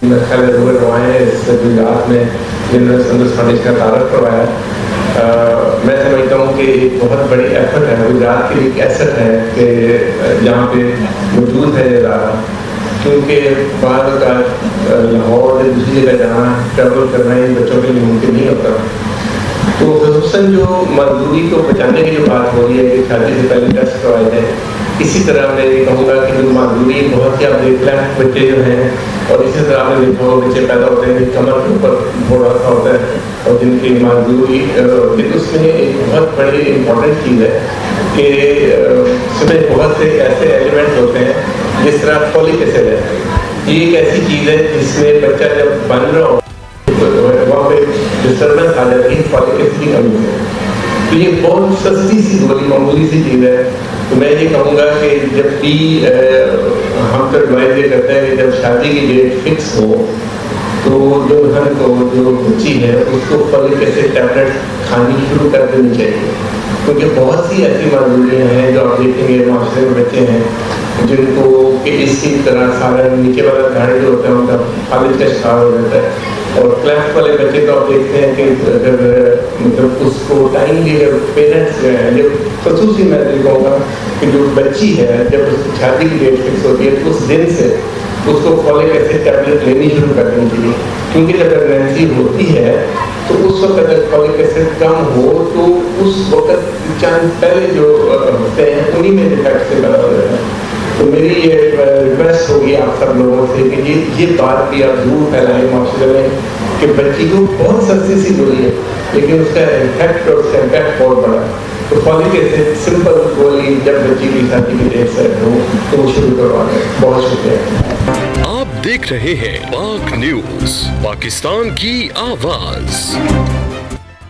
میرا خیال ہے روبر روائے نے اس گجرات میں جنرل فنڈ کا تعارف کروایا. میں سمجھتا ہوں کہ ایک بہت بڑی ایفرٹ ہے, گجرات کی ایک ایسٹ ہے کہ جہاں پہ موجود ہے یہ ادارہ, کیونکہ بعض اوقات لاہور یا دوسری جگہ جانا ٹریول کرنا ان بچوں کے لیے ممکن نہیں ہوتا. تو خصوصاً جو معذوری کو بچانے کی جو بات ہو رہی ہے کہ شادی سے پہلے ٹیسٹ کروائے جائیں, اسی طرح میں یہ کہوں گا کہ جو معذوری بہت ہی آپ دیکھ لیں بچے جو ہیں, اور اسی طرح آپ نے دیکھا ہو بچے پیدا ہوتے ہیں کمر کے اوپر تھوڑا سا ہوتا ہے, اور جن کی معذوری اس میں ایک بہت بڑی امپورٹنٹ چیز ہے کہ اس میں بہت سے ایسے ایلیمنٹس ہوتے ہیں جس طرح فولک ایسڈ ہے. یہ ایک ایسی چیز ہے جس میں بچہ جب بن رہا ہو وہاں پہ ڈسٹربنس آ جاتی ہے فولک ایسڈ کی کمی سے. تو یہ بہت سستی سی گولی معمولی سی چیز ہے. تو میں یہ کہوں گا کہ جب بھی ہم تو ایڈوائز یہ کرتے ہیں کہ جب شادی کی ڈیٹ فکس ہو تو جو گھر کو جو بچی ہے اس کو فولک ایسڈ ٹیبلٹ کھانی شروع کر دینی چاہیے, کیونکہ بہت سی ایسی معذوریاں ہیں جو آپ دیکھیں گے معاشرے میں بچے ہیں جن کو کہ اس کی طرح سارا نیچے والا گھر جو ہوتا ہے ان کا فالج کا شکار ہو جاتا ہے. اور کلیفٹ والے بچے تو آپ دیکھتے ہیں کہ اگر مطلب اس کو ٹائم بھی اگر پیرنٹس جو ہیں جو خصوصی میں کہوں گا کہ جو بچی ہے جب اس کی شادی کی ڈیٹ فکس ہوتی ہے تو اس دن سے اس کو فولک ایسڈ ٹیبلٹ لینی شروع کر دینی چاہیے, کیونکہ جب پریگنینسی ہوتی ہے تو اس وقت اگر فولک ایسڈ کم ہو تو اس وقت چند پہلے جو ہوتے ہیں انہیں میں ڈیفیکٹ سے پیدا ہو جاتا ہے. تو میری یہ ریکویسٹ ہوگی آپ سب لوگوں سے کہ یہ بات بھی آپ ضرور پھیلائیں معاشرے میں کہ بچی کو بہت سستی سی گولی ہے لیکن اس کا افیکٹ اور اس کا امپیکٹ بہت بڑا ہے. تو فولک ایسڈ سمپل گولی جب بچی کی شادی کی ڈیٹ سیٹ ہو تو وہ شروع کروا دیں. بہت شکریہ. آپ دیکھ رہے ہیں پاک نیوز, پاکستان کی آواز.